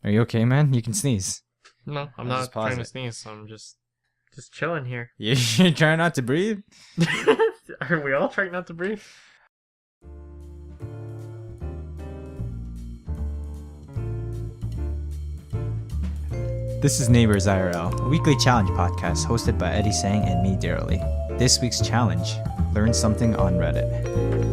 Are you okay, man? You can sneeze. No, I'm I'll just not pause trying to it. sneeze. I'm just chilling here. You're trying not to breathe? Are we all trying not to breathe? This is Neighbors IRL, a weekly challenge podcast hosted by Eddie Sang and me, Daryl. This week's challenge: learn something on Reddit.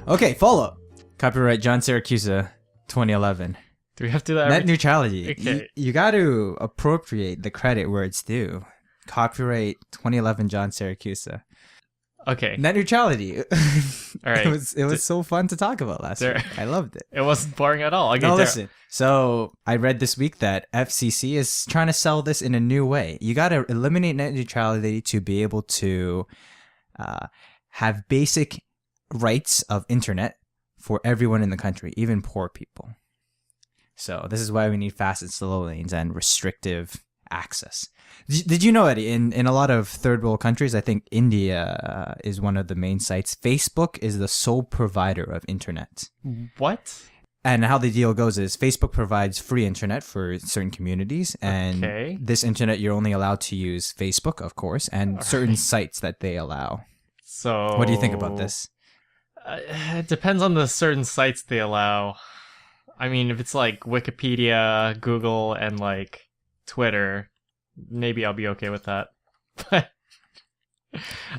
Okay, follow. Copyright John Siracusa, 2011. Do we have to do that? Net neutrality. Okay. You got to appropriate the credit where it's due. Copyright 2011 John Siracusa. Okay. Net neutrality. All right. It was so fun to talk about last week. I loved it. It wasn't boring at all. Okay, No, listen. So I read this week that FCC is trying to sell this in a new way. You got to eliminate net neutrality to be able to have basic rights of internet for everyone in the country, even poor people. So this is why we need fast and slow lanes and restrictive access. Did you know, Eddie, in a lot of third world countries, I think India is one of the main sites, Facebook is the sole provider of internet. What? And how the deal goes is Facebook provides free internet for certain communities, and this internet you're only allowed to use Facebook, of course, and certain sites that they allow. So what do you think about this? It depends on the certain sites they allow. I mean, if it's like Wikipedia, Google, and like Twitter, maybe I'll be okay with that. But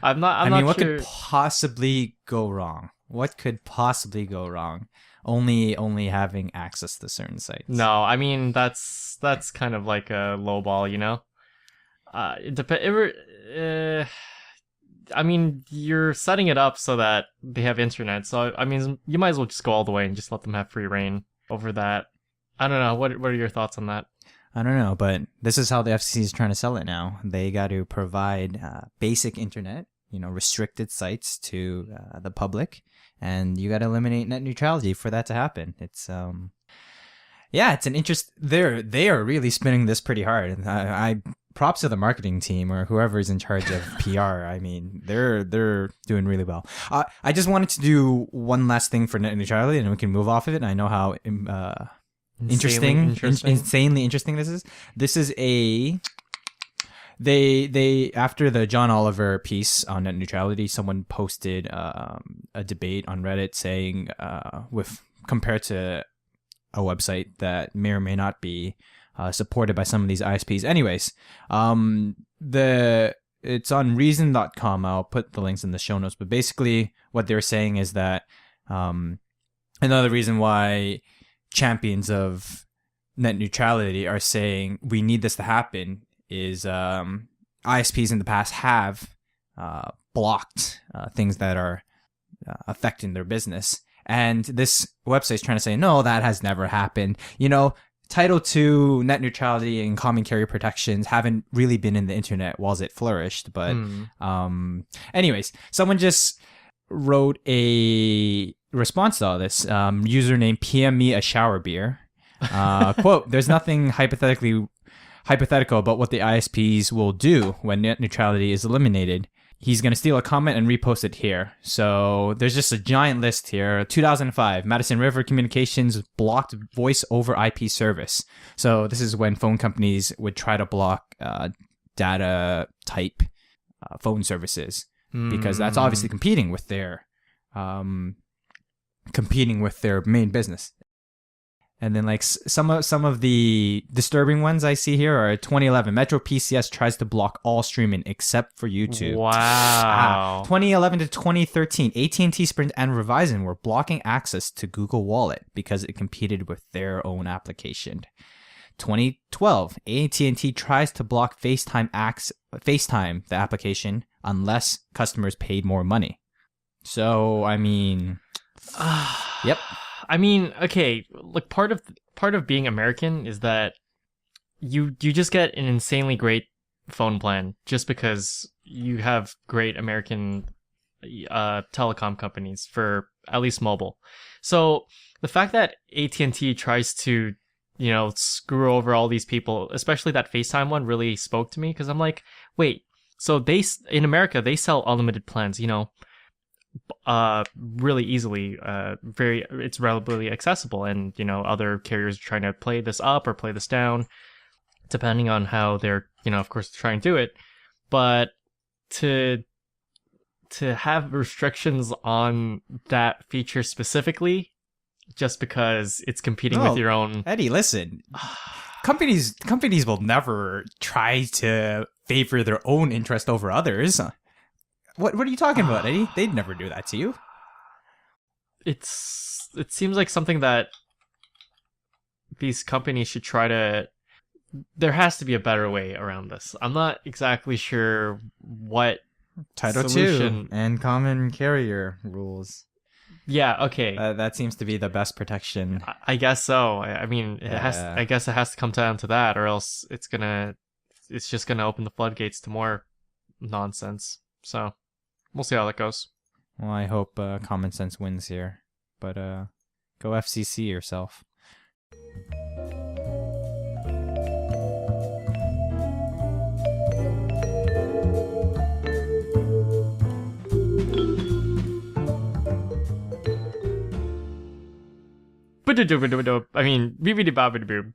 I'm not what sure. could possibly go wrong? What could possibly go wrong? Only having access to certain sites. No, I mean that's kind of like a low ball, you know. I mean, you're setting it up so that they have internet. So I mean, you might as well just go all the way and just let them have free reign over that. I don't know. What are your thoughts on that? I don't know, but this is how the FCC is trying to sell it now. They got to provide basic internet, restricted sites to the public, and you got to eliminate net neutrality for that to happen. It's it's an interest. They are really spinning this pretty hard. I props to the marketing team or whoever is in charge of PR. I mean, they're doing really well. I just wanted to do one last thing for net neutrality, and we can move off of it. And I know how insanely interesting this is. This is they after the John Oliver piece on net neutrality, someone posted a debate on Reddit saying compared to a website that may or may not be supported by some of these ISPs. Anyways, it's on reason.com. I'll put the links in the show notes. But basically, what they're saying is that another reason why champions of net neutrality are saying we need this to happen is ISPs in the past have blocked things that are affecting their business. And this website is trying to say, no, that has never happened. Title II, net neutrality, and common carrier protections haven't really been in the internet while it flourished. But anyways, someone just wrote a response to all this. Username PM me a shower beer. Quote, there's nothing hypothetical about what the ISPs will do when net neutrality is eliminated. He's going to steal a comment and repost it here. So there's just a giant list here. 2005, Madison River Communications blocked voice over IP service. So this is when phone companies would try to block data type phone services because that's obviously competing with their main business. And then like some of the disturbing ones I see here are 2011 Metro PCS tries to block all streaming except for YouTube. Wow. 2011 to 2013 AT&T, Sprint, and Verizon were blocking access to Google Wallet because it competed with their own application. 2012 AT&T tries to block FaceTime the application unless customers paid more money. So I mean, yep. I mean, okay, like part of being American is that you just get an insanely great phone plan just because you have great American telecom companies for at least mobile. So the fact that AT&T tries to screw over all these people. Especially that FaceTime one really spoke to me because I'm like, wait, so in America they sell unlimited plans, really easily. It's relatively accessible, and other carriers are trying to play this up or play this down, depending on how they're of course trying to do it. But to have restrictions on that feature specifically, just because it's competing with your own. Eddie, listen. Companies will never try to favor their own interest over others. What are you talking about, Eddie? They'd never do that to you. It seems like something that these companies should try to. There has to be a better way around this. I'm not exactly sure what Title solution. 2 and common carrier rules. Yeah, okay. That seems to be the best protection. I guess so. I mean, I guess it has to come down to that, or else it's just gonna open the floodgates to more nonsense. So we'll see how that goes. Well, I hope common sense wins here, but go FCC yourself. I mean, boob.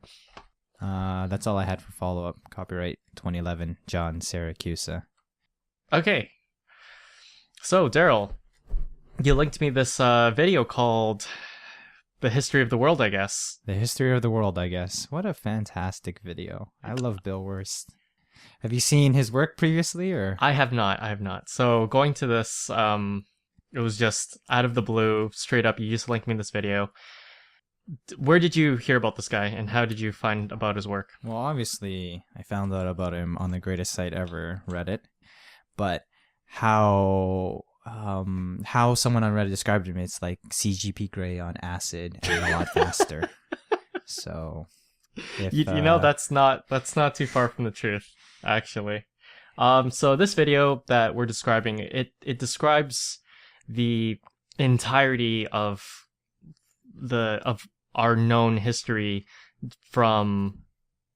That's all I had for follow-up. Copyright 2011, John Siracusa. Okay. So, Daryl, you linked me this video called The History of the World, I guess. The History of the World, I guess. What a fantastic video. I love Bill Wurst. Have you seen his work previously, or? I have not. So, going to this, it was just out of the blue, straight up, you just linked me this video. Where did you hear about this guy, and how did you find about his work? Well, obviously, I found out about him on the greatest site ever, Reddit. But how someone on Reddit described him, it's like CGP Grey on acid and a lot faster. So, that's not too far from the truth, actually. So this video that we're describing, it describes the entirety of our known history from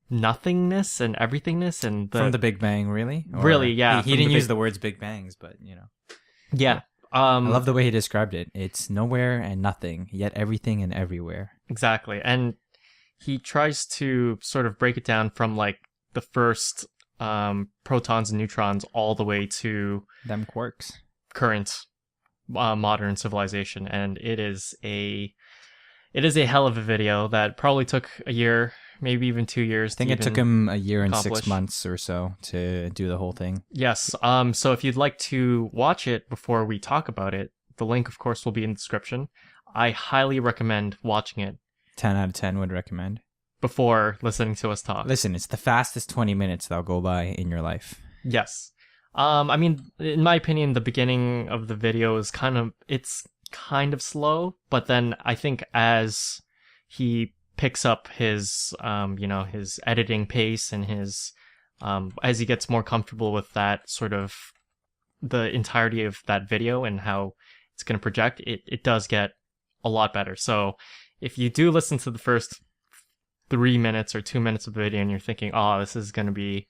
nothingness and everythingness and from the Big Bang, really? Or really, yeah. He didn't use the words Big Bangs, but Yeah. I love the way he described it. It's nowhere and nothing, yet everything and everywhere. Exactly. And he tries to sort of break it down from like the first protons and neutrons all the way to them quarks. Current modern civilization, and it is a hell of a video that probably took a year, maybe even 2 years. I think it took him a year and 6 months or so to do the whole thing. Yes. So if you'd like to watch it before we talk about it, the link, of course, will be in the description. I highly recommend watching it. 10 out of 10 would recommend. Before listening to us talk. Listen, it's the fastest 20 minutes that'll go by in your life. Yes. I mean, in my opinion, the beginning of the video is kind of slow, but then I think as he picks up his his editing pace and his as he gets more comfortable with that sort of the entirety of that video and how it's going to project, it does get a lot better. So if you do listen to the first 3 minutes or 2 minutes of the video and you're thinking, oh, this is going to be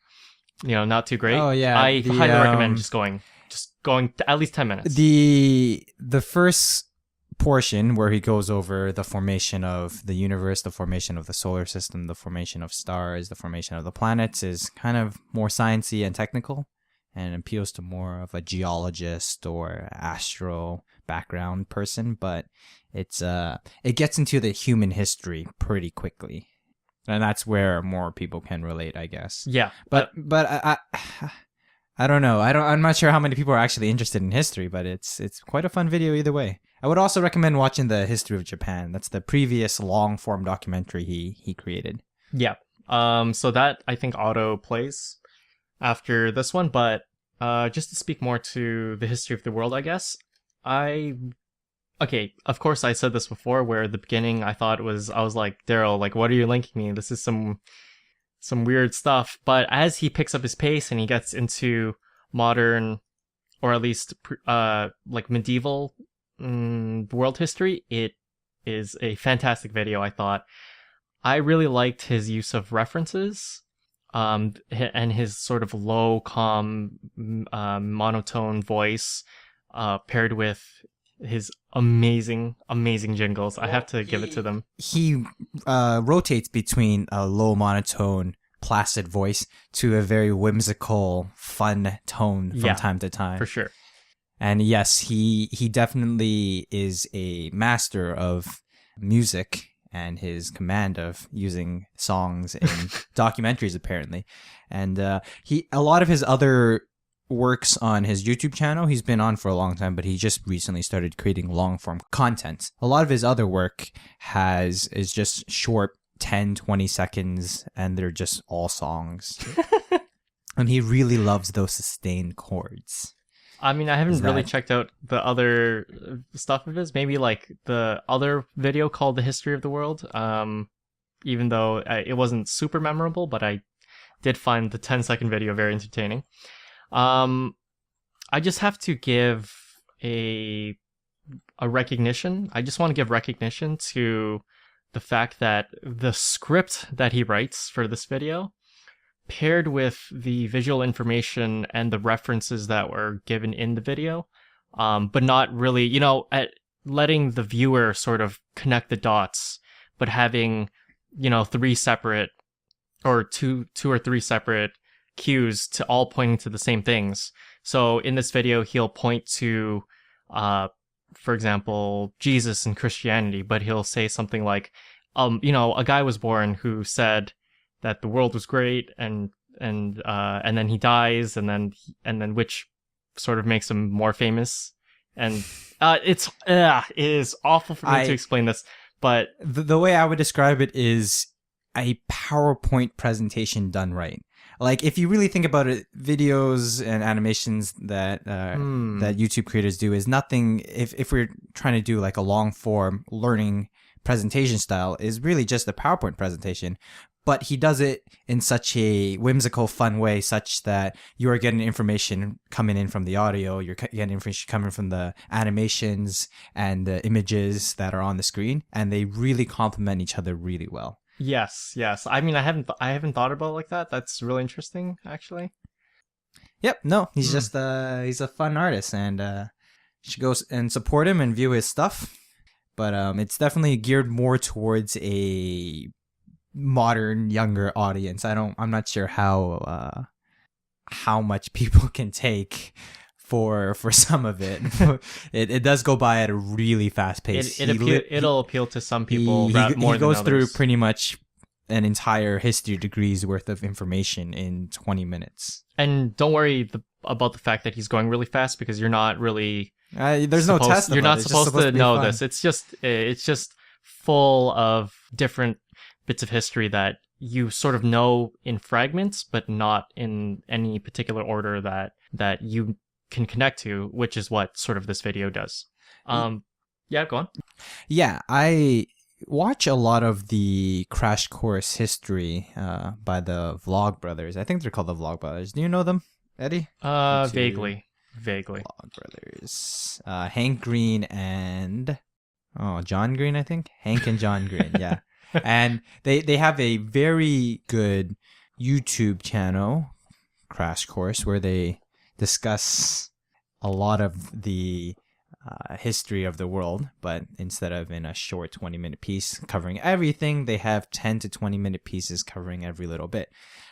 not too great, I highly recommend just going at least 10 minutes. The first portion where he goes over the formation of the universe, the formation of the solar system, the formation of stars, the formation of the planets is kind of more sciencey and technical and appeals to more of a geologist or astro background person, but it gets into the human history pretty quickly. And that's where more people can relate, I guess. Yeah. But I don't know. I'm not sure how many people are actually interested in history, but it's quite a fun video either way. I would also recommend watching the History of Japan. That's the previous long form documentary he created. Yeah. So that I think auto plays after this one, but just to speak more to the history of the world, I guess. Okay, of course I said this before, where at the beginning I was like, Daryl, like, what are you linking me? This is some weird stuff. But as he picks up his pace and he gets into modern, or at least like medieval world history, it is a fantastic video, I thought. I really liked his use of references, and his sort of low, calm, monotone voice, paired with his amazing jingles. I have to give it to them. He rotates between a low monotone, placid voice to a very whimsical, fun tone from time to time. For sure. And yes, he definitely is a master of music and his command of using songs in documentaries, apparently. And a lot of his other works on his YouTube channel, he's been on for a long time, but he just recently started creating long form content. A lot of his other work is just short 10-20 seconds, and they're just all songs. And he really loves those sustained chords. I mean, I haven't really checked out the other stuff of his. Maybe like the other video called The History of the World. Even though it wasn't super memorable, but I did find the 10-second video very entertaining. I just have to give a recognition. I just want to give recognition to the fact that the script that he writes for this video, paired with the visual information and the references that were given in the video, but not really, at letting the viewer sort of connect the dots, but having, three separate or two or three separate cues to all pointing to the same things. So in this video, he'll point to, for example, Jesus and Christianity, but he'll say something like, a guy was born who said that the world was great, and then he dies, and then which sort of makes him more famous. And it is awful for me to explain this, but the way I would describe it is a PowerPoint presentation done right. Like, if you really think about it, videos and animations that that YouTube creators do is nothing. If we're trying to do like a long form learning presentation style, is really just a PowerPoint presentation. But he does it in such a whimsical, fun way, such that you are getting information coming in from the audio, you're getting information coming from the animations and the images that are on the screen, and they really complement each other really well. Yes. I mean, I haven't thought about it like that. That's really interesting, actually. Yep. No, he's just he's a fun artist, and you should go and support him and view his stuff. But it's definitely geared more towards a modern, younger audience. I'm not sure how much people can take for some of it. It does go by at a really fast pace. It'll appeal to some people more than he goes others. through pretty much an entire history degree's worth of information in 20 minutes. And don't worry about the fact that he's going really fast, because you're not really there's no test. You're not supposed to know fun. this. It's just full of different bits of history that you sort of know in fragments, but not in any particular order that you can connect to, which is what sort of this video does. Yeah, go on. Yeah, I watch a lot of the Crash Course history by the Vlog Brothers. I think they're called the Vlog Brothers. Do you know them, Eddie? Vaguely. Vlog Brothers. Hank Green and John Green, I think. Hank and John Green, yeah. And they have a very good YouTube channel, Crash Course, where they discuss a lot of the history of the world, but instead of in a short 20-minute piece covering everything, they have 10 to 20-minute pieces covering every little bit.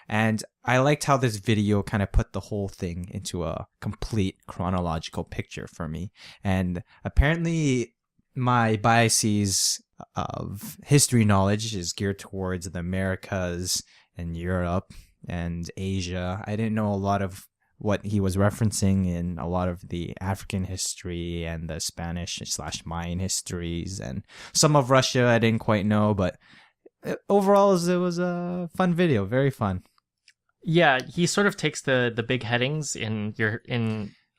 And I liked how this video kind of put the whole thing into a complete chronological picture for me. And apparently my biases of history knowledge is geared towards the Americas and Europe and Asia. I didn't know a lot of what he was referencing in a lot of the African history and the Spanish/Mayan histories, and some of Russia I didn't quite know, but overall it was a fun video, very fun. Yeah, he sort of takes the big headings in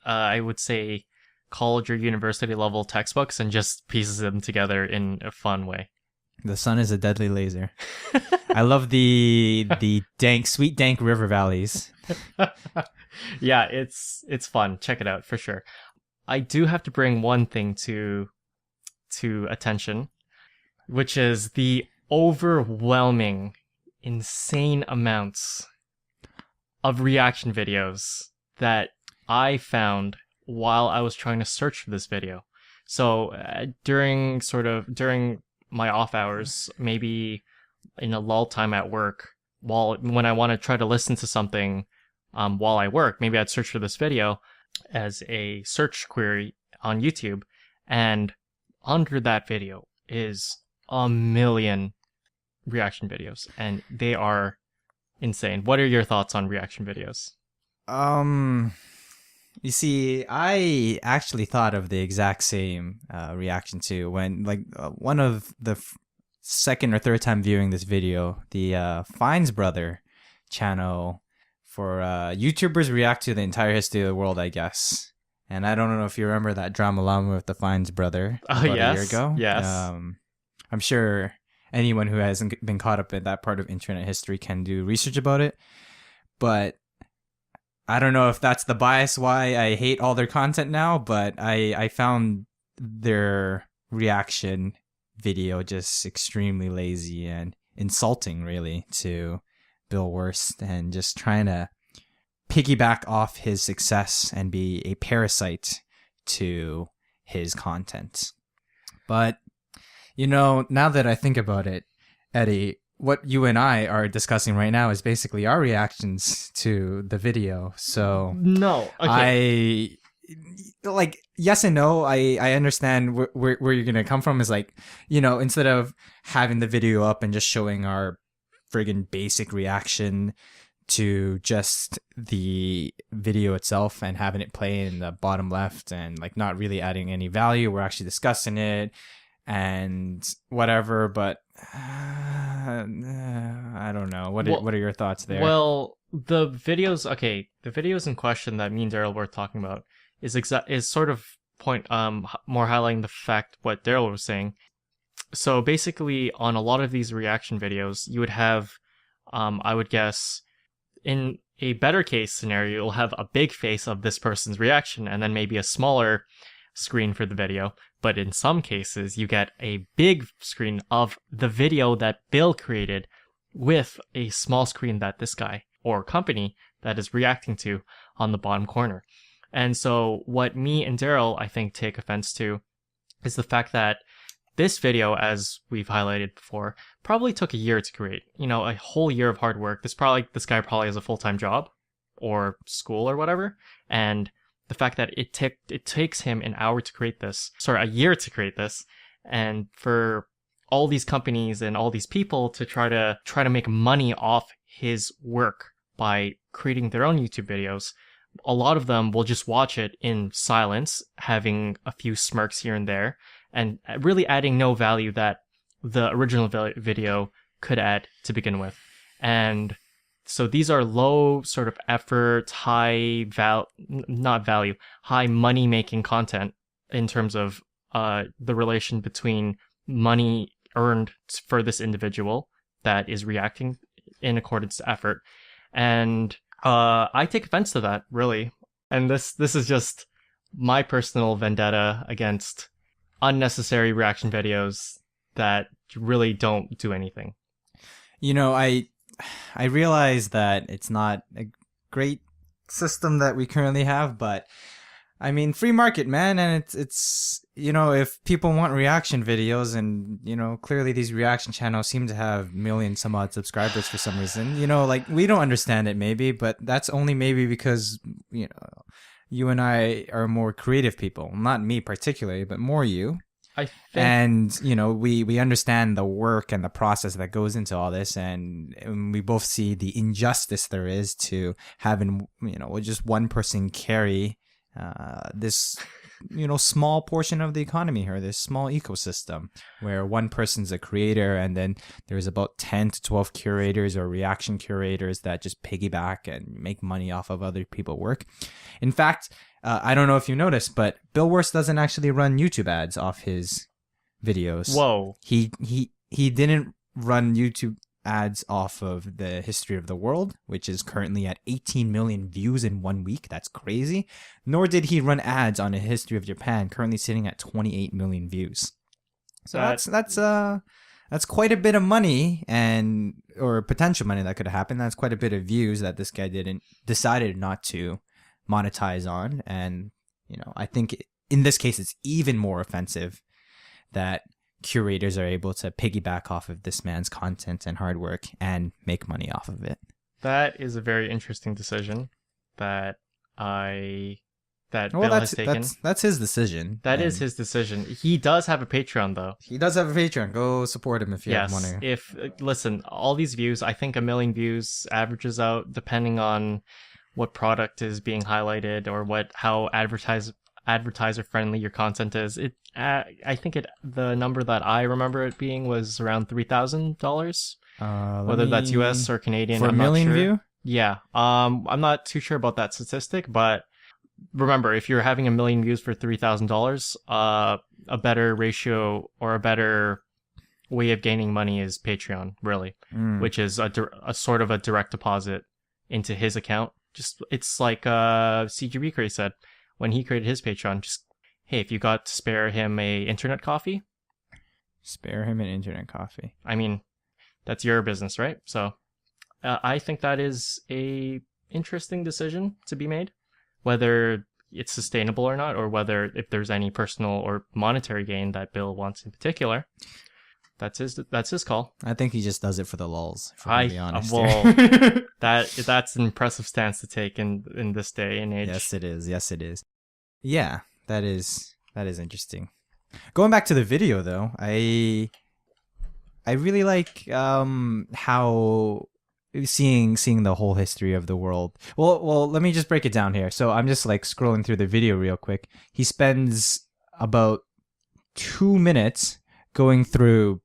I would say college or university level textbooks and just pieces them together in a fun way. The sun is a deadly laser. I love the sweet dank river valleys. Yeah, it's fun. Check it out for sure. I do have to bring one thing to attention, which is the overwhelming, insane amounts of reaction videos that I found while I was trying to search for this video. So during my off hours, maybe in a lull time at work, when I want to try to listen to something while I work, maybe I'd search for this video as a search query on YouTube, and under that video is a million reaction videos, and they are insane. What are your thoughts on reaction videos? You see, I actually thought of the exact same reaction too when, one of the second or third time viewing this video, the Fines Brother channel for YouTubers react to the entire history of the world, I guess. And I don't know if you remember that drama llama with the Fines Brother about a year ago. Yes. I'm sure anyone who hasn't been caught up in that part of internet history can do research about it. But I don't know if that's the bias why I hate all their content now, but I found their reaction video just extremely lazy and insulting, really, to Bill Wurst, and just trying to piggyback off his success and be a parasite to his content. But, now that I think about it, Eddie, what you and I are discussing right now is basically our reactions to the video. So no, okay. Yes and no. I understand where you're gonna come from. Is instead of having the video up and just showing our friggin' basic reaction to just the video itself and having it play in the bottom left and not really adding any value, we're actually discussing it and whatever. But I don't know. What are your thoughts there? Well, the videos in question that me and Daryl were talking about is sort of more highlighting the fact what Daryl was saying. So basically, on a lot of these reaction videos, you would have, I would guess, in a better case scenario, you'll have a big face of this person's reaction and then maybe a smaller screen for the video. But in some cases, you get a big screen of the video that Bill created with a small screen that this guy or company that is reacting to on the bottom corner. And so what me and Daryl, I think, take offense to is the fact that this video, as we've highlighted before, probably took a year to create. A whole year of hard work. This guy probably has a full-time job or school or whatever. And the fact that it takes him a year to create this, and for all these companies and all these people to try to make money off his work by creating their own YouTube videos, a lot of them will just watch it in silence, having a few smirks here and there, and really adding no value that the original video could add to begin with. And so these are low sort of effort, high money making content in terms of the relation between money earned for this individual that is reacting in accordance to effort. And I take offense to that, really. And this is just my personal vendetta against unnecessary reaction videos that really don't do anything. I realize that it's not a great system that we currently have, but I mean, free market, man, and it's if people want reaction videos, and clearly these reaction channels seem to have million some odd subscribers for some reason. We don't understand it maybe, but that's only maybe because you and I are more creative people. Not me particularly, but more you. I think. And we understand the work and the process that goes into all this, and we both see the injustice there is to having just one person carry this small portion of the economy here, this small ecosystem where one person's a creator and then there's about 10 to 12 curators or reaction curators that just piggyback and make money off of other people's work. In fact, I don't know if you noticed, but Bill Wurst doesn't actually run YouTube ads off his videos. Whoa. He didn't run YouTube ads off of the history of the world, which is currently at 18 million views in 1 week. That's crazy. Nor did he run ads on a history of Japan, currently sitting at 28 million views. So that's That's quite a bit of money or potential money that could have happened. That's quite a bit of views that this guy decided not to monetize on. And, I think in this case, it's even more offensive that curators are able to piggyback off of this man's content and hard work and make money off of it. That is a very interesting decision that Bill has taken. That's his decision. That is his decision. He does have a Patreon, though. He does have a Patreon. Go support him if you have money. Listen, all these views, I think 1 million views averages out, depending on what product is being highlighted or how advertiser friendly your content is. I think the number that I remember it being was around $3,000. Whether that's US or Canadian, for I'm a million not sure. view. Yeah. I'm not too sure about that statistic, but remember, if you're having 1 million views for $3,000, a better ratio or a better way of gaining money is Patreon, really, which is a sort of a direct deposit into his account. It's like CGB Cray said when he created his Patreon. Just, hey, if you got to spare him a internet coffee, spare him an internet coffee. I mean, that's your business, right? So, I think that is a interesting decision to be made. Whether it's sustainable or not, or whether if there's any personal or monetary gain that Bill wants in particular, that's his call. I think he just does it for the lulz. If I'm be honest, that's an impressive stance to take in this day and age. Yes, it is. Yeah, that is interesting. Going back to the video though, I really like how. Seeing the whole history of the world. Well, let me just break it down here. So I'm just like scrolling through the video real quick. He spends about 2 minutes going through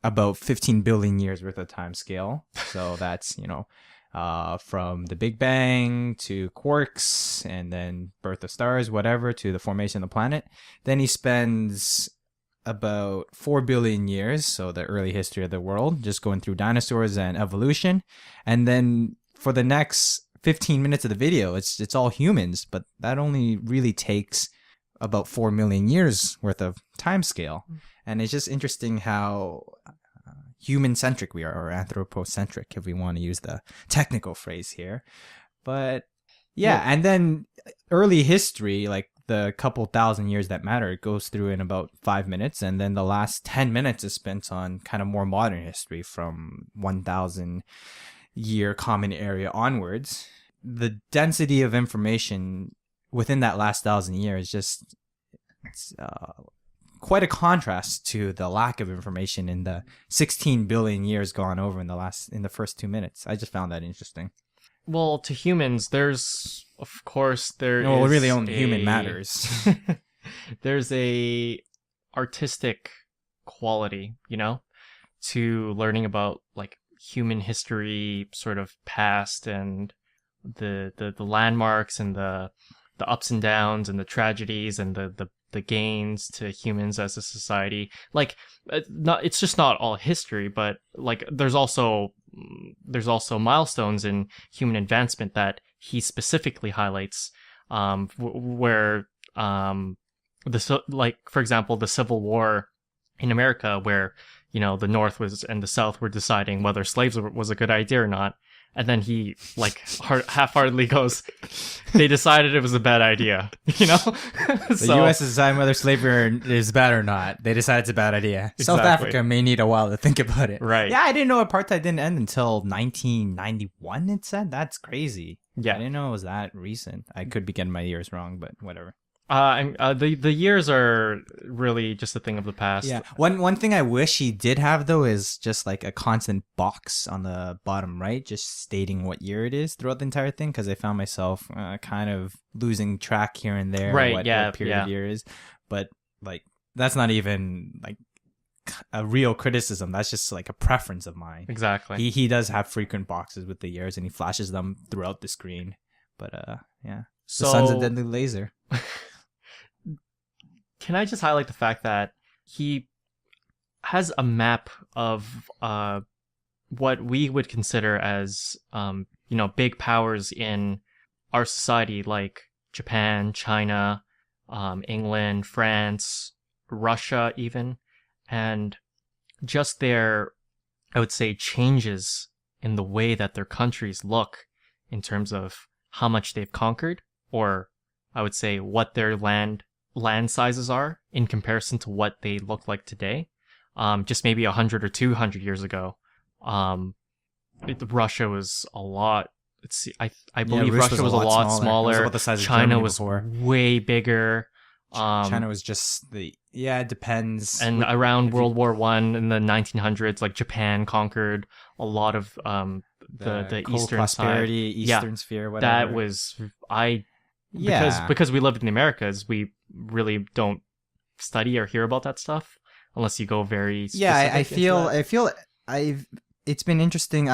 about 15 billion years worth of time scale. So that's, from the Big Bang to quarks and then birth of stars, whatever, to the formation of the planet. Then he spends about 4 billion years, so the early history of the world, just going through dinosaurs and evolution. And then for the next 15 minutes of the video, it's all humans, but that only really takes about 4 million years worth of time scale. And it's just interesting how human-centric we are, or anthropocentric, if we want to use the technical phrase here. But yeah, and then early history, like the couple thousand years that matter, it goes through in about 5 minutes, and then the last 10 minutes is spent on kind of more modern history from 1,000 year common area onwards. The density of information within that last 1,000 years just it's quite a contrast to the lack of information in the 16 billion years gone over in the first 2 minutes. I just found that interesting. Well, to humans, there's really only human matters. There's a artistic quality, to learning about like human history, sort of past, and the landmarks and the ups and downs and the tragedies and the gains to humans as a society. Like, it's just not all history, but like there's also milestones in human advancement that he specifically highlights, where for example, the Civil War in America, where the North and the South were deciding whether slaves was a good idea or not. And then he half-heartedly goes, they decided it was a bad idea, The U.S. is deciding whether slavery is bad or not. They decide it's a bad idea. Exactly. South Africa may need a while to think about it. Right. Yeah, I didn't know apartheid didn't end until 1991, it said. That's crazy. Yeah. I didn't know it was that recent. I could be getting my years wrong, but whatever. The years are really just a thing of the past. Yeah. One thing I wish he did have though is just like a constant box on the bottom right, just stating what year it is throughout the entire thing. Because I found myself kind of losing track here and there. Right. What period of year is, but like that's not even like a real criticism. That's just like a preference of mine. Exactly. He does have frequent boxes with the years, and he flashes them throughout the screen. But yeah. The sun's a deadly laser. Can I just highlight the fact that he has a map of what we would consider as big powers in our society, like Japan, China, England, France, Russia even. And just their, I would say, changes in the way that their countries look in terms of how much they've conquered, or I would say what their land sizes are in comparison to what they look like today. Just maybe 100 or 200 years ago, Russia was a lot. Let's see, I believe Russia was a lot smaller. It was about the size of China Germany was before. way bigger. China was just it depends. And around World War One in the 1900s, like Japan conquered a lot of the cold eastern prosperity, side. Eastern sphere, whatever. That was Yeah. because we lived in the Americas, we really don't study or hear about that stuff unless you go very specific. Yeah, I into feel it's been interesting.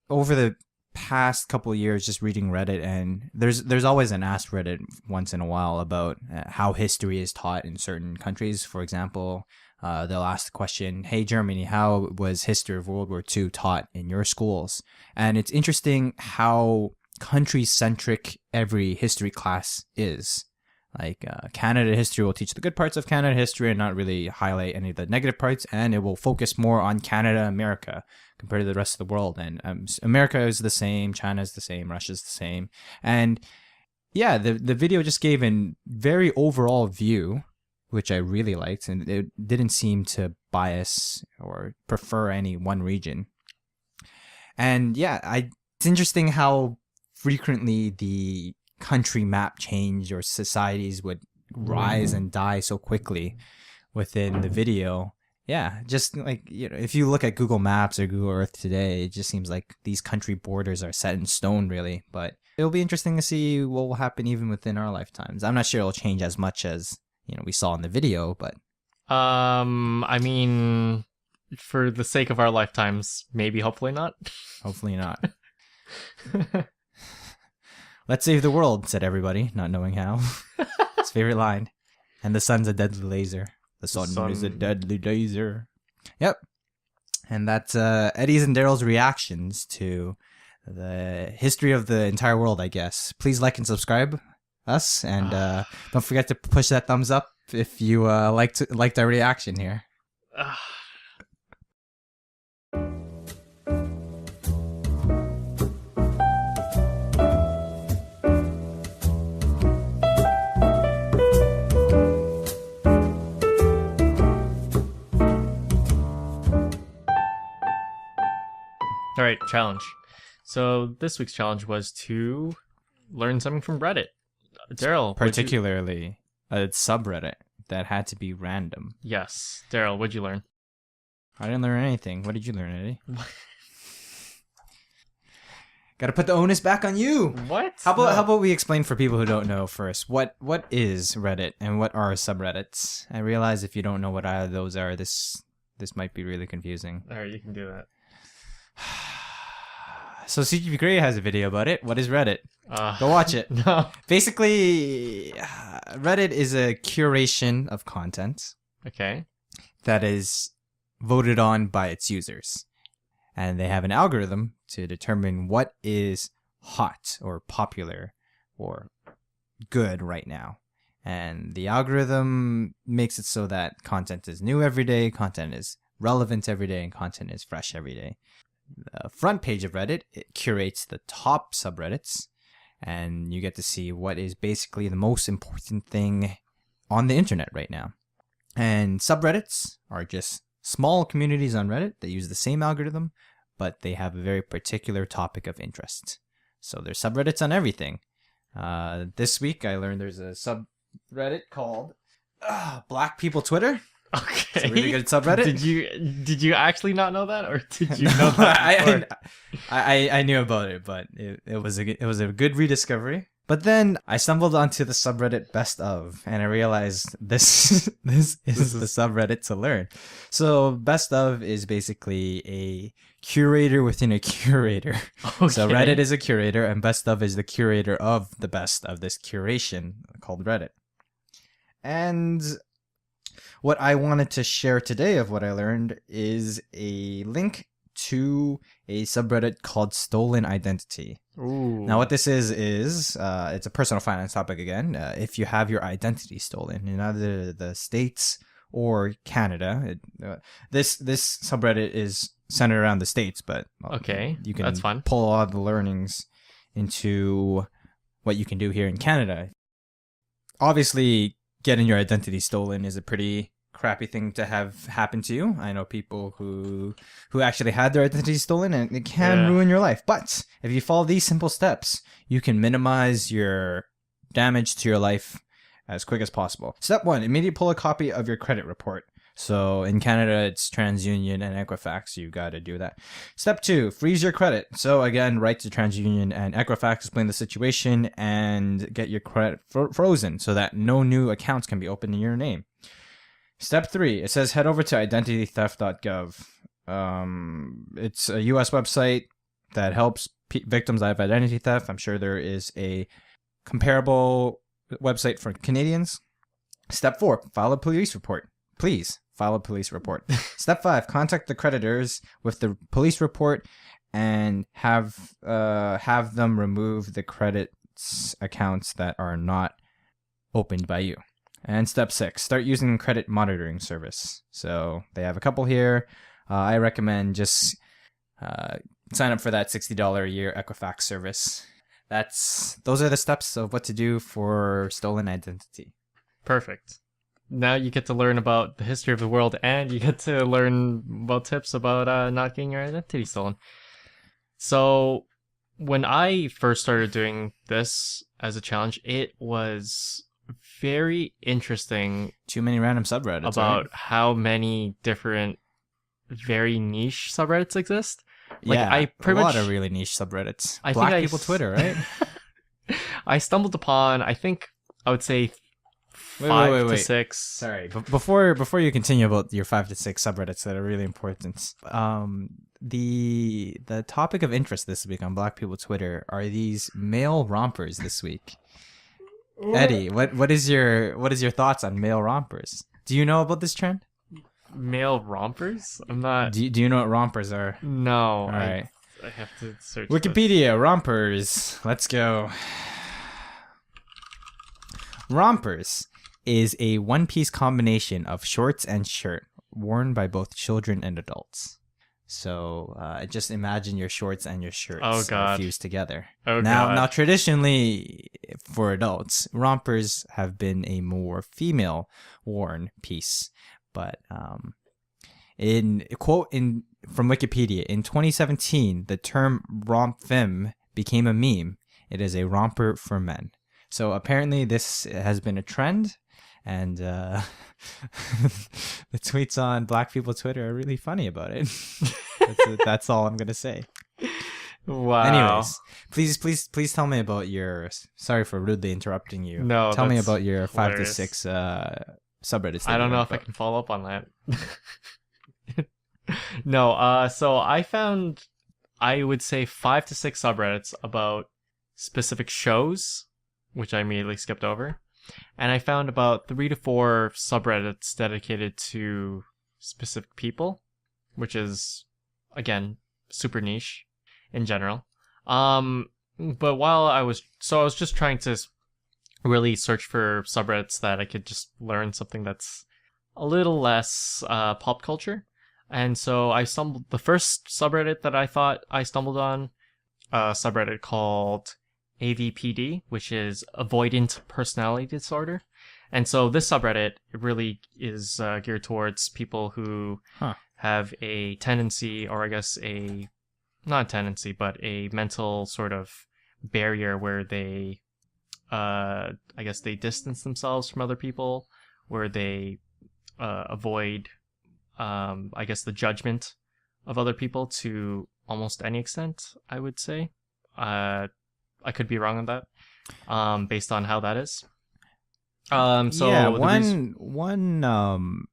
Over the past couple of years just reading Reddit, and there's always an Ask Reddit once in a while about how history is taught in certain countries. For example, they'll ask the question, "Hey Germany, how was history of World War II taught in your schools?" And it's interesting how country-centric every history class is. Like Canada history will teach the good parts of Canada history and not really highlight any of the negative parts, and it will focus more on Canada, America, compared to the rest of the world. And America is the same, China is the same, Russia is the same. And yeah, the video just gave a very overall view, which I really liked, and it didn't seem to bias or prefer any one region. And yeah, it's interesting how frequently the country map change or societies would rise and die so quickly within the video. Yeah, just like, if you look at Google Maps or Google Earth today, it just seems like these country borders are set in stone, really. But it'll be interesting to see what will happen even within our lifetimes. I'm not sure it'll change as much as we saw in the video, but I mean, for the sake of our lifetimes, maybe, hopefully not. Hopefully not. "Let's save the world," said everybody, not knowing how. His favorite line. "And the sun's a deadly laser. The sun is a deadly laser." Yep. And that's Eddie's and Daryl's reactions to the history of the entire world, I guess. Please like and subscribe us, and don't forget to push that thumbs up if you liked our reaction here. All right, challenge. So this week's challenge was to learn something from Reddit. Daryl, Particularly a subreddit that had to be random. Yes, Daryl, what'd you learn? I didn't learn anything. What did you learn, Eddie? Gotta put the onus back on you. What? How about we explain for people who don't know first, what is Reddit and what are subreddits? I realize if you don't know what either of those are, this might be really confusing. All right, you can do that. So CGP Gray has a video about it. What is Reddit? Go watch it. No. Basically, Reddit is a curation of content. Okay. That is voted on by its users. And they have an algorithm to determine what is hot or popular or good right now. And the algorithm makes it so that content is new every day, content is relevant every day, and content is fresh every day. The front page of Reddit, it curates the top subreddits, and you get to see what is basically the most important thing on the internet right now. And subreddits are just small communities on Reddit that use the same algorithm, but they have a very particular topic of interest. So there's subreddits on everything. This week I learned there's a subreddit called Black People Twitter. Okay. It's a really good subreddit. Did you actually not know that, or did you know that? I knew about it, but it was a good rediscovery. But then I stumbled onto the subreddit Best Of, and I realized this is the subreddit to learn. So Best Of is basically a curator within a curator. Okay. So Reddit is a curator, and Best Of is the curator of the best of this curation called Reddit. And what I wanted to share today of what I learned is a link to a subreddit called Stolen Identity. Ooh. Now, what this is it's a personal finance topic again. If you have your identity stolen in either the States or Canada. This subreddit is centered around the States, but Okay, you can that's fun. pull all the learnings into what you can do here in Canada. Obviously, getting your identity stolen is a pretty crappy thing to have happen to you. I know people who actually had their identity stolen, and it can ruin your life. But if you follow these simple steps, you can minimize your damage to your life as quick as possible. Step 1, immediately pull a copy of your credit report. So in Canada, it's TransUnion and Equifax. You got to do that. Step 2, freeze your credit. So again, write to TransUnion and Equifax, explain the situation, and get your credit frozen so that no new accounts can be opened in your name. Step 3, it says head over to identitytheft.gov. It's a US website that helps victims of identity theft. I'm sure there is a comparable website for Canadians. Step 4, file a police report. Please file a police report. Step 5, contact the creditors with the police report and have them remove the credit accounts that are not opened by you. And step 6, start using credit monitoring service. So they have a couple here. I recommend just sign up for that $60 a year Equifax service. Those are the steps of what to do for stolen identity. Perfect. Now you get to learn about the history of the world, and you get to learn about tips about not getting your identity stolen. So when I first started doing this as a challenge, it was very interesting. Too many random subreddits about right? How many different, very niche subreddits exist. Like, yeah, I pretty a much, lot of really niche subreddits. I Black think people Twitter, right? I stumbled upon, I think I would say, Wait. 5 to 6. Sorry, before you continue about your 5 to 6 subreddits that are really important, the topic of interest this week on Black People Twitter are these male rompers this week. Eddie, what is your thoughts on male rompers? Do you know about this trend? Male rompers? I'm not. Do you know what rompers are? No. All right. I have to search. Wikipedia, rompers. Let's go. Rompers is a one-piece combination of shorts and shirt worn by both children and adults. So just imagine your shorts and your shirts fused together. Now, traditionally for adults, rompers have been a more female-worn piece. But from Wikipedia, in 2017, the term romp femme became a meme. It is a romper for men. So apparently this has been a trend, and the tweets on Black People Twitter are really funny about it. That's all I'm gonna say. Wow. Anyways, please tell me about your. Sorry for rudely interrupting you. No, tell me about your hilarious. 5 to 6 subreddits. I don't know if I can follow up on that. No. So I found, I would say, 5 to 6 subreddits about specific shows, which I immediately skipped over. And I found about 3 to 4 subreddits dedicated to specific people, which is, again, super niche in general. But while I was just trying to really search for subreddits that I could just learn something that's a little less pop culture. And so the first subreddit that I thought I stumbled on, a subreddit called AVPD, which is Avoidant Personality Disorder. And so this subreddit really is geared towards people who have a tendency, or I guess not a tendency, but a mental sort of barrier where they, I guess they distance themselves from other people, where they avoid, I guess, the judgment of other people to almost any extent, I would say. I could be wrong on that, based on how that is. So yeah, one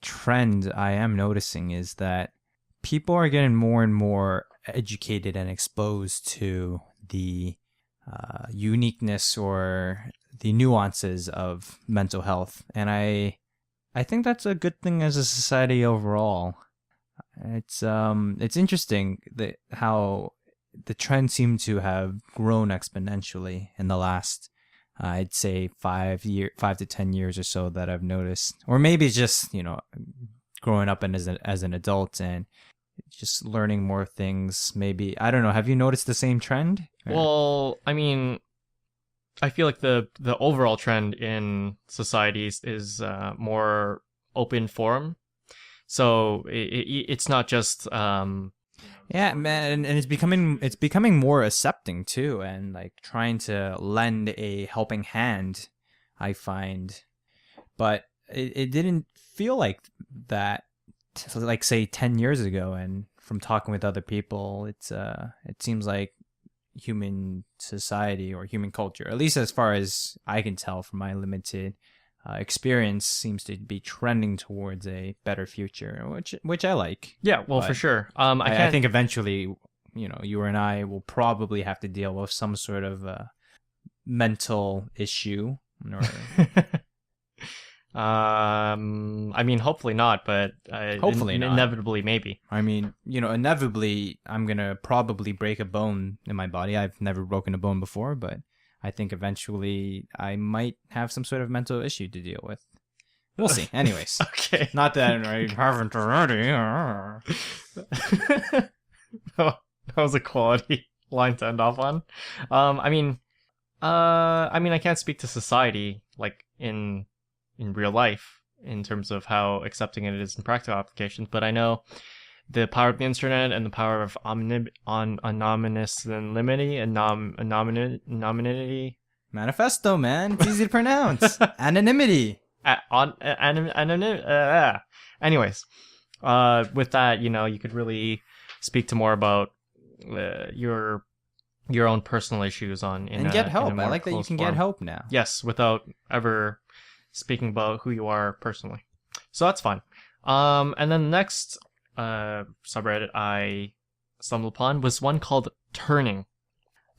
trend I am noticing is that people are getting more and more educated and exposed to the uniqueness or the nuances of mental health, and I think that's a good thing as a society overall. It's interesting that how the trend seemed to have grown exponentially in the last I'd say 5 to 10 years or so that I've noticed, or maybe it's just growing up and as an adult and just learning more things. Maybe I don't know. Have you noticed the same trend? Well, I mean, I feel like the overall trend in societies is more open forum. So it's not just Yeah, man, and it's becoming more accepting too, and like trying to lend a helping hand, I find, but it didn't feel like that, like say 10 years ago. And from talking with other people, it seems like human society or human culture, at least as far as I can tell from my limited experience, seems to be trending towards a better future, which I like. Yeah, well, for But sure. I think eventually, you and I will probably have to deal with some sort of mental issue. Or I mean, hopefully not, but Hopefully not. inevitably maybe. I mean, inevitably, I'm gonna probably break a bone in my body. I've never broken a bone before, but I think eventually I might have some sort of mental issue to deal with. We'll see. Anyways, Okay. not that I haven't already. That was a quality line to end off on. I mean, I can't speak to society like in real life in terms of how accepting it is in practical applications, but I know the power of the internet and the power of anonymity. Manifesto, man. It's easy to pronounce. Anonymity. Anyways, with that, you could really speak to more about your own personal issues and get help. I like that you can get help now. Yes, without ever speaking about who you are personally. So that's fine. And then the next subreddit I stumbled upon was one called Turning.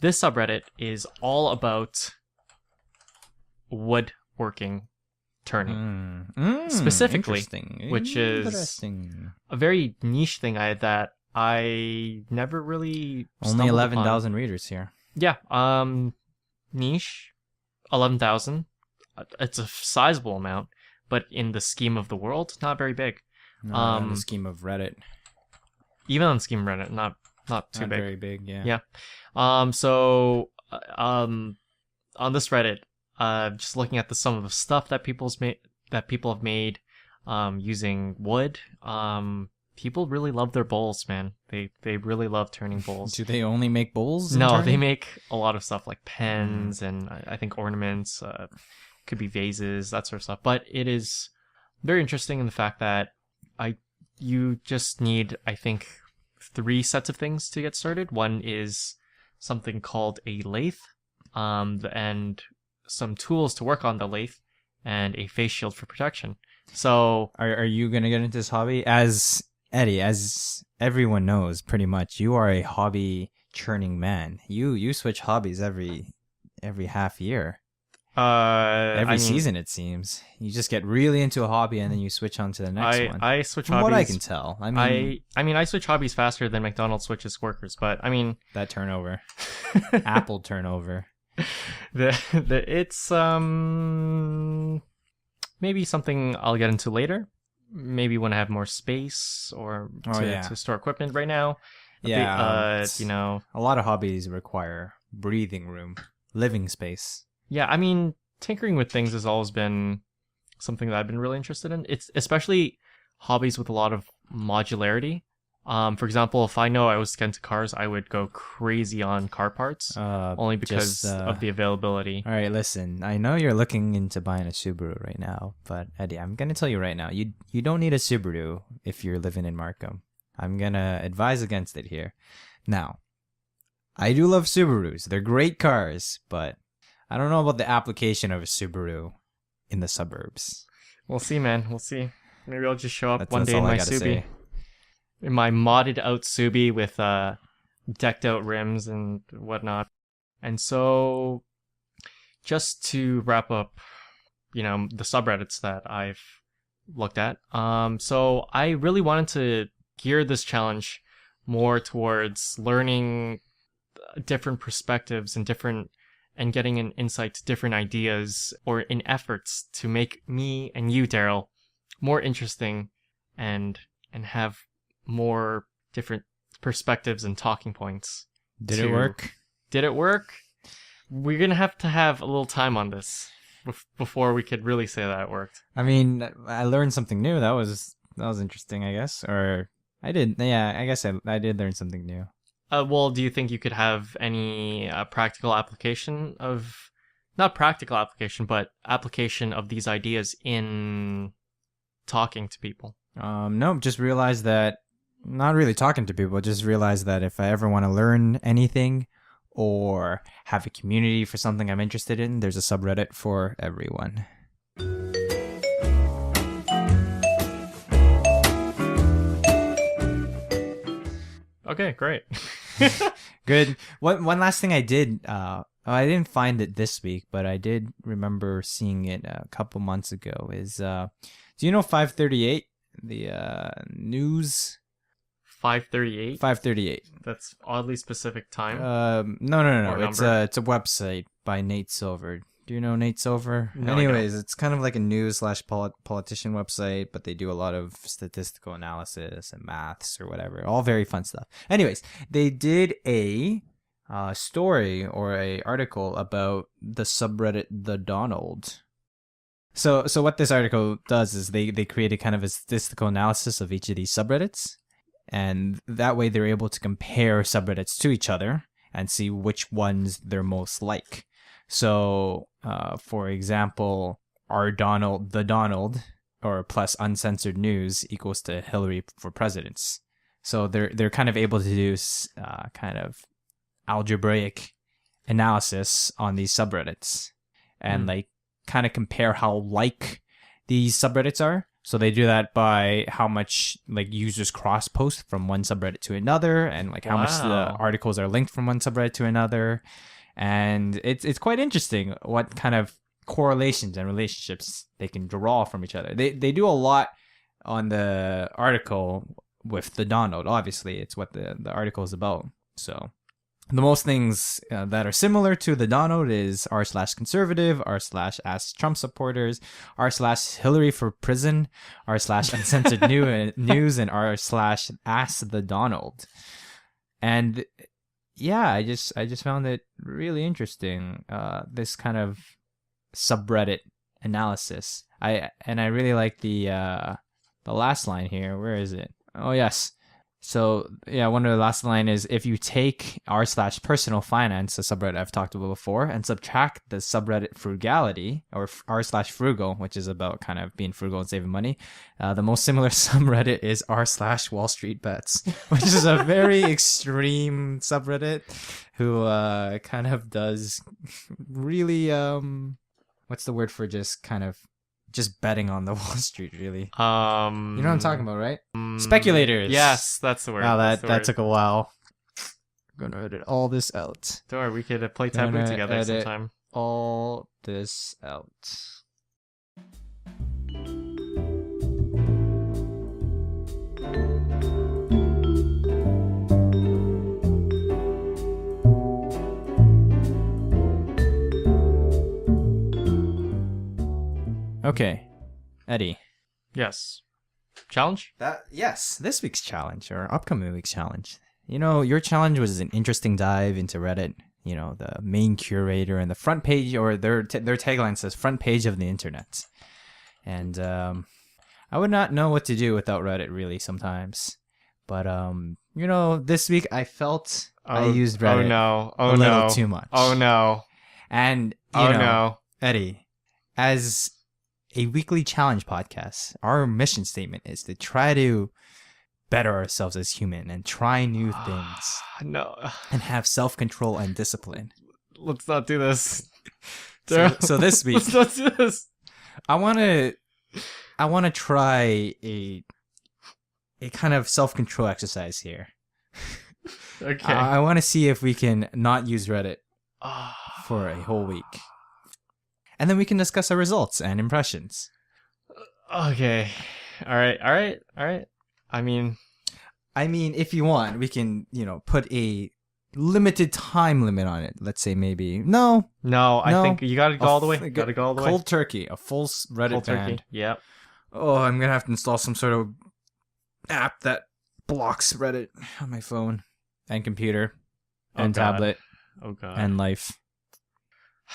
This subreddit is all about woodworking turning. Specifically, which is a very niche thing that I never really only 11,000 readers here. Yeah, niche, 11,000. It's a sizable amount, but in the scheme of the world, not very big. In the scheme of Reddit, even on scheme of Reddit, not too not big. very big. Yeah. Yeah. So on this Reddit, just looking at some of the stuff that people have made, using wood. People really love their bowls, man. They really love turning bowls. Do they only make bowls? No, they make a lot of stuff like pens and I think ornaments. Could be vases, that sort of stuff. But it is very interesting in the fact that you just need, I think, 3 sets of things to get started. One is something called a lathe, and some tools to work on the lathe, and a face shield for protection. So, are you gonna get into this hobby? As Eddie, as everyone knows, pretty much, you are a hobby churning man. You switch hobbies every half year. Every season, it seems. You just get really into a hobby and then you switch on to the next one. I switch From hobbies. what I can tell. I switch hobbies faster than McDonald's switches workers, but I mean that turnover, Apple turnover. It's maybe something I'll get into later. Maybe when I have more space or to store equipment. Right now, a lot of hobbies require breathing room, living space. Yeah, I mean, tinkering with things has always been something that I've been really interested in. It's especially hobbies with a lot of modularity. For example, if I know I was into cars, I would go crazy on car parts, only because of the availability. All right, listen, I know you're looking into buying a Subaru right now, but Eddie, I'm going to tell you right now, you don't need a Subaru if you're living in Markham. I'm going to advise against it here. Now, I do love Subarus. They're great cars, but I don't know about the application of a Subaru in the suburbs. We'll see, man. We'll see. Maybe I'll just show up one day in my Subi. In my modded out Subi with decked out rims and whatnot. And so, just to wrap up, the subreddits that I've looked at. So I really wanted to gear this challenge more towards learning different perspectives and different and getting an insight to different ideas, or in efforts to make me and you, Daryl, more interesting and have more different perspectives and talking points. Did it work? Did it work? We're going to have a little time on this before we could really say that it worked. I mean, I learned something new. That was interesting, I guess. Or I did. Yeah, I guess I did learn something new. Well, do you think you could have any practical application of, not practical application, but application of these ideas in talking to people? No, just realize that, not really talking to people, just realize that if I ever want to learn anything or have a community for something I'm interested in, there's a subreddit for everyone. Okay, great. Good. One last thing I did, I didn't find it this week, but I did remember seeing it a couple months ago, is, do you know 538? The news? 538? 538. That's oddly specific time. No. It's a website by Nate Silver. Do you know Nate Silver? No, Anyways, it's kind of like a news/politician website, but they do a lot of statistical analysis and maths or whatever. All very fun stuff. Anyways, they did a story or a article about the subreddit The Donald. So what this article does is they created kind of a statistical analysis of each of these subreddits, and that way they're able to compare subreddits to each other and see which ones they're most like. So, for example, The Donald, or plus uncensored news equals to Hillary for presidents. So they're kind of able to do kind of algebraic analysis on these subreddits and like kind of compare how like these subreddits are. So they do that by how much like users cross post from one subreddit to another, and like how much the articles are linked from one subreddit to another. And it's quite interesting what kind of correlations and relationships they can draw from each other. They do a lot on the article with the Donald. Obviously, it's what the article is about. So the most things that are similar to the Donald is r/conservative, r/ask Trump supporters, r/Hillary for prison, r/uncensored news, and r/ask the Donald. And yeah, I just found it really interesting. This kind of subreddit analysis. I really like the last line here. Where is it? Oh yes. So yeah, one of the last line is, if you take r/personal finance, a subreddit I've talked about before, and subtract the subreddit frugality, or r/frugal, which is about kind of being frugal and saving money, the most similar subreddit is r/Wall Street Bets, which is a very extreme subreddit who kind of does really what's the word for just betting on the Wall Street, really. You know what I'm talking about, right? Speculators. Yes, that's the word. Wow, that took a while. I'm gonna edit all this out. Don't worry, we could play Taboo together sometime. All this out. Okay, Eddie. Yes. Challenge? Yes, this week's challenge, or upcoming week's challenge. You know, your challenge was an interesting dive into Reddit. You know, the main curator and the front page, or their tagline says front page of the internet. And I would not know what to do without Reddit, really, sometimes. But you know, this week I felt I used Reddit a little too much. Oh no. And you know, Eddie, as a weekly challenge podcast, our mission statement is to try to better ourselves as human and try new things. No. And have self-control and discipline. Let's not do this. So this week, let's not do this. I want to try a kind of self-control exercise here. Okay. I want to see if we can not use Reddit for a whole week. And then we can discuss our results and impressions. Okay. All right. I mean, if you want, we can, put a limited time limit on it. Let's say maybe no. I think you gotta go all the way. f- Gotta go all the way. Cold turkey, a full Reddit Cold ban. turkey. Yep. Oh, I'm gonna have to install some sort of app that blocks Reddit on my phone and computer and God. tablet Oh god. and life.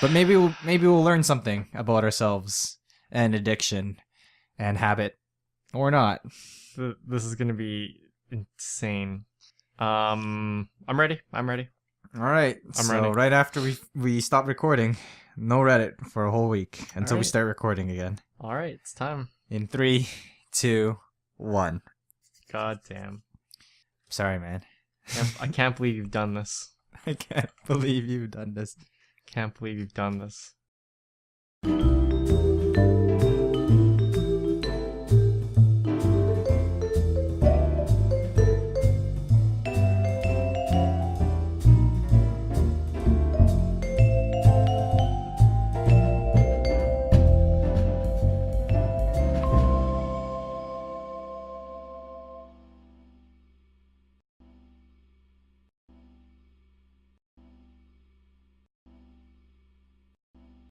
But maybe we'll learn something about ourselves and addiction and habit, or not. This is gonna be insane. I'm ready. All right. I'm so ready. right after we stop recording, no Reddit for a whole week until we right. start recording again. All right, it's time. In 3, 2, 1. God damn. Sorry, man. I can't believe you've done this. I can't believe you've done this. Can't believe you've done this.